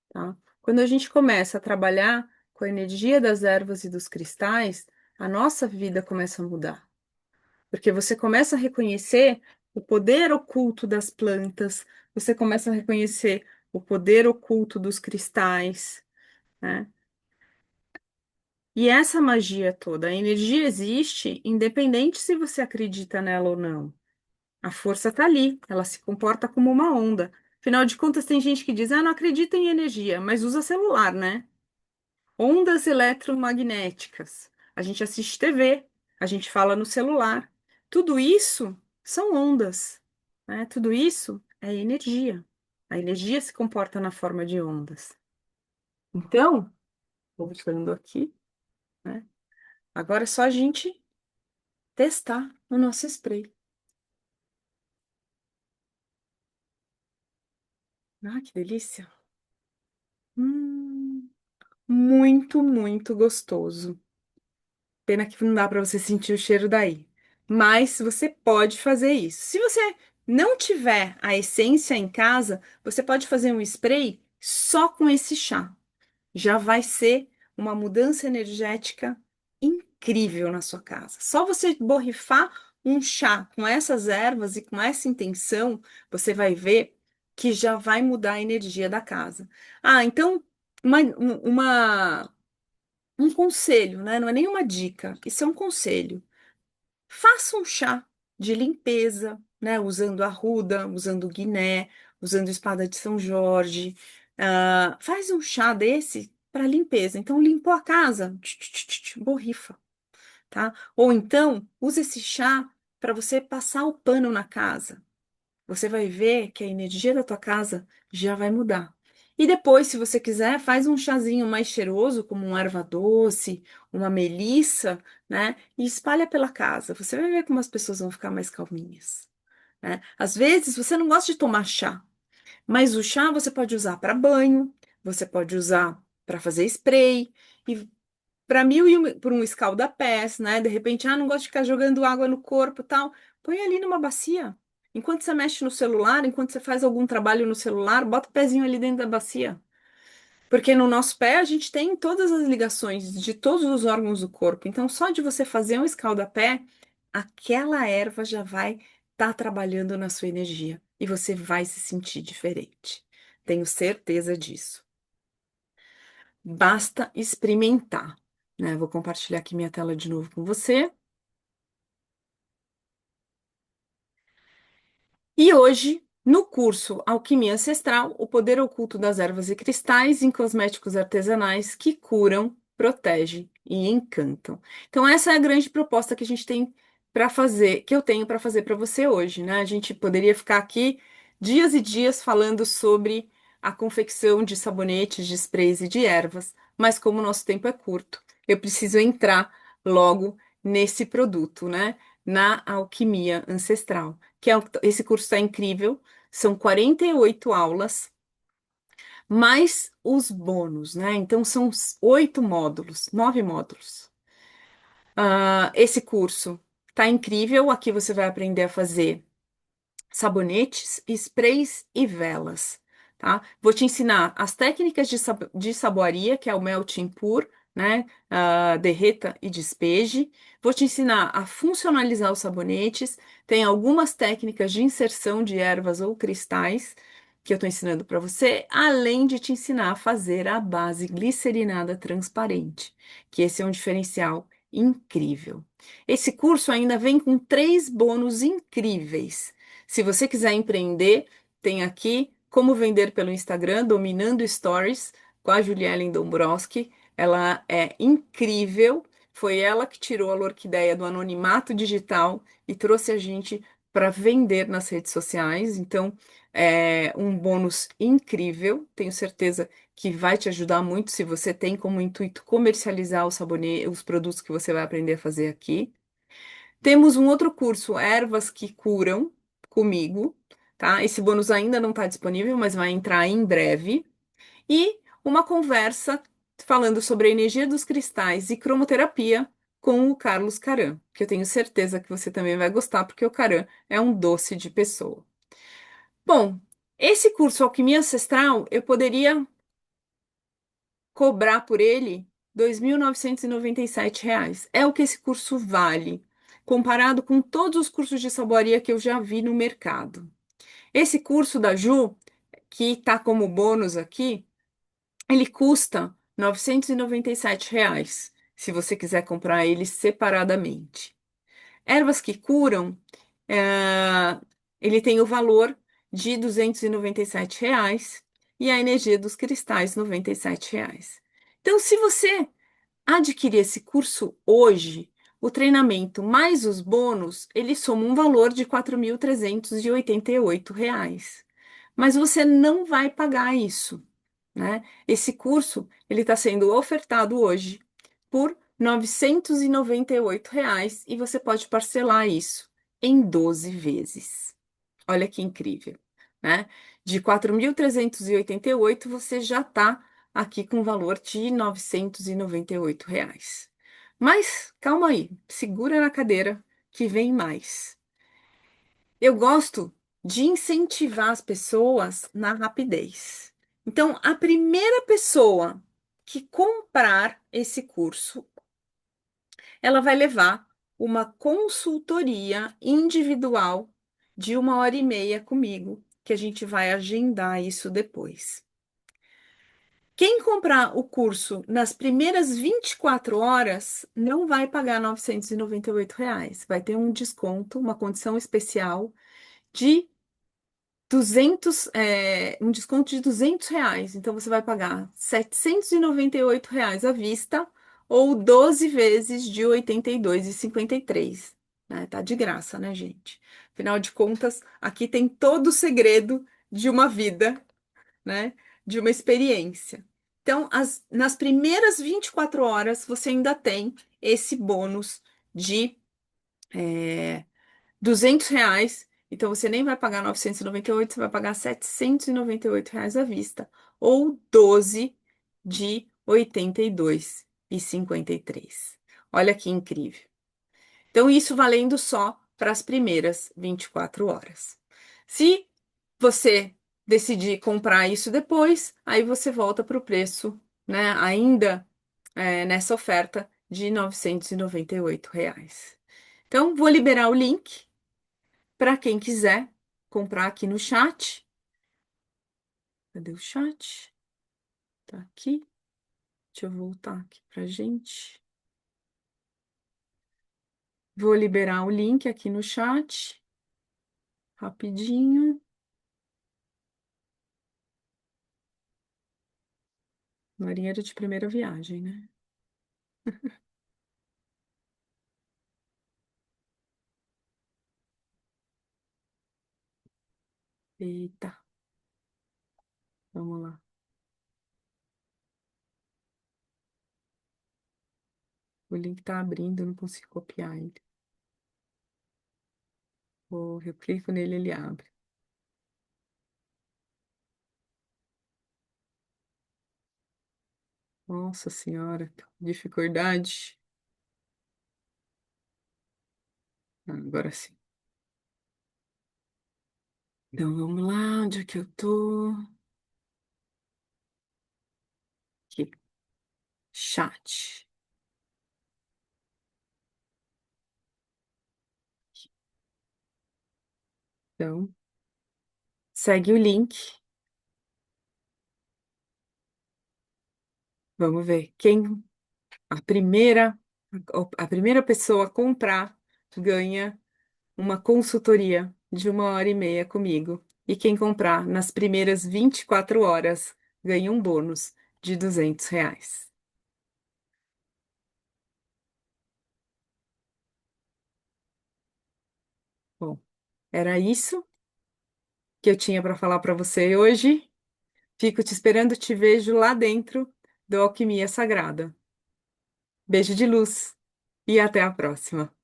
tá? Quando a gente começa a trabalhar com a energia das ervas e dos cristais, a nossa vida começa a mudar. Porque você começa a reconhecer o poder oculto das plantas, você começa a reconhecer o poder oculto dos cristais, né? E essa magia toda, a energia existe, independente se você acredita nela ou não. A força está ali, ela se comporta como uma onda. Afinal de contas, tem gente que diz, ah, não acredita em energia, mas usa celular, né? Ondas eletromagnéticas. A gente assiste TV, a gente fala no celular. Tudo isso são ondas, né? Tudo isso é energia. A energia se comporta na forma de ondas. Então, vou buscando aqui, né? Agora é só a gente testar o nosso spray. Ah, que delícia! Hum, muito, muito gostoso. Pena que não dá para você sentir o cheiro daí. Mas você pode fazer isso. Se você não tiver a essência em casa, você pode fazer um spray só com esse chá. Já vai ser uma mudança energética incrível na sua casa. Só você borrifar um chá com essas ervas e com essa intenção, você vai ver que já vai mudar a energia da casa. Ah, então, um conselho, né? Não é nenhuma dica, isso é um conselho. Faça um chá de limpeza, né? Usando arruda, usando guiné, usando espada de São Jorge. Ah, faz um chá desse para limpeza. Então, limpou a casa, borrifa, tá? Ou então, use esse chá para você passar o pano na casa. Você vai ver que a energia da tua casa já vai mudar. E depois, se você quiser, faz um chazinho mais cheiroso, como um erva doce, uma melissa, né? E espalha pela casa. Você vai ver como as pessoas vão ficar mais calminhas, né? Às vezes, você não gosta de tomar chá, mas o chá você pode usar para banho, você pode usar para fazer spray, e para mil e um, por um escalda-pés, né? De repente, ah, não gosto de ficar jogando água no corpo, e tal. Põe ali numa bacia. Enquanto você mexe no celular, enquanto você faz algum trabalho no celular, bota o pezinho ali dentro da bacia. Porque no nosso pé a gente tem todas as ligações de todos os órgãos do corpo. Então, só de você fazer um escalda-pé, aquela erva já vai estar trabalhando na sua energia e você vai se sentir diferente. Tenho certeza disso. Basta experimentar, né? Vou compartilhar aqui minha tela de novo com você. E hoje, no curso Alquimia Ancestral, o poder oculto das ervas e cristais em cosméticos artesanais que curam, protegem e encantam. Então, essa é a grande proposta que a gente tem para fazer, que eu tenho para fazer para você hoje, né? A gente poderia ficar aqui dias e dias falando sobre a confecção de sabonetes, de sprays e de ervas, mas como o nosso tempo é curto, eu preciso entrar logo nesse produto, né? Na alquimia ancestral esse curso está incrível. São 48 aulas, mais os bônus, né? Então, são 8 módulos, 9 módulos. Esse curso. Tá incrível. Aqui você vai aprender a fazer sabonetes, sprays e velas, tá? Vou te ensinar as técnicas de saboaria, que é o melting pour, né? Derreta e despeje. Vou te ensinar a funcionalizar os sabonetes. Tem algumas técnicas de inserção de ervas ou cristais que eu estou ensinando para você, além de te ensinar a fazer a base glicerinada transparente, que esse é um diferencial incrível. Esse curso ainda vem com três bônus incríveis. Se você quiser empreender, tem aqui como vender pelo Instagram, dominando stories, com a Juliellen Dombrowski. Ela é incrível. Foi ela que tirou a Lorquideia do anonimato digital e trouxe a gente para vender nas redes sociais. Então, é um bônus incrível. Tenho certeza que vai te ajudar muito se você tem como intuito comercializar o sabonete, os produtos que você vai aprender a fazer aqui. Temos um outro curso, Ervas que Curam, comigo, tá? Esse bônus ainda não está disponível, mas vai entrar em breve. E uma conversa falando sobre a energia dos cristais e cromoterapia com o Carlos Caran, que eu tenho certeza que você também vai gostar, porque o Caran é um doce de pessoa. Bom, esse curso Alquimia Ancestral, eu poderia cobrar por ele R$ 2.997. É o que esse curso vale, comparado com todos os cursos de saboaria que eu já vi no mercado. Esse curso da Ju, que está como bônus aqui, ele custa R$ 997, se você quiser comprar ele separadamente. Ervas que curam, é, ele tem o valor de R$ 297 e a energia dos cristais R$ 97. Então, se você adquirir esse curso hoje, o treinamento mais os bônus, ele soma um valor de R$ 4.388. Mas você não vai pagar isso, né? Esse curso, ele está sendo ofertado hoje por R$ 998 e você pode parcelar isso em 12 vezes. Olha que incrível, né? De 4.388 você já está aqui com o valor de R$ 998. Mas calma aí, segura na cadeira que vem mais. Eu gosto de incentivar as pessoas na rapidez. Então, a primeira pessoa que comprar esse curso, ela vai levar uma consultoria individual de 1 hora e meia comigo, que a gente vai agendar isso depois. Quem comprar o curso nas primeiras 24 horas não vai pagar R$ 998. Vai ter um desconto, uma condição especial de 200, um desconto de R$ 200. Então você vai pagar R$ 798 à vista ou 12 vezes de R$ 82,53, né? Tá de graça, né, gente? Afinal de contas, aqui tem todo o segredo de uma vida, né? De uma experiência. Então, nas primeiras 24 horas, você ainda tem esse bônus de R$ 200. Então, você nem vai pagar 998, você vai pagar R$ 798 à vista, ou 12 de 82,53. Olha que incrível. Então, isso valendo só para as primeiras 24 horas. Se você decidir comprar isso depois, aí você volta para o preço, né? Ainda nessa oferta de R$ 998. Então, vou liberar o link para quem quiser comprar aqui no chat. Cadê o chat? Tá aqui. Deixa eu voltar aqui pra gente. Vou liberar o link aqui no chat, rapidinho. Marinheiro de primeira viagem, né? Eita, vamos lá. O link tá abrindo, eu não consigo copiar ele. Eu clico nele, ele abre. Nossa Senhora, que dificuldade. Agora sim. Então vamos lá, onde é que eu tô? Aqui, chat. Então, segue o link. Vamos ver quem a primeira a primeira pessoa a comprar ganha uma consultoria de 1 hora e meia comigo. E quem comprar nas primeiras 24 horas ganha um bônus de R$ 200. Bom, era isso que eu tinha para falar para você hoje. Fico te esperando, te vejo lá dentro do Alquimia Sagrada. Beijo de luz e até a próxima.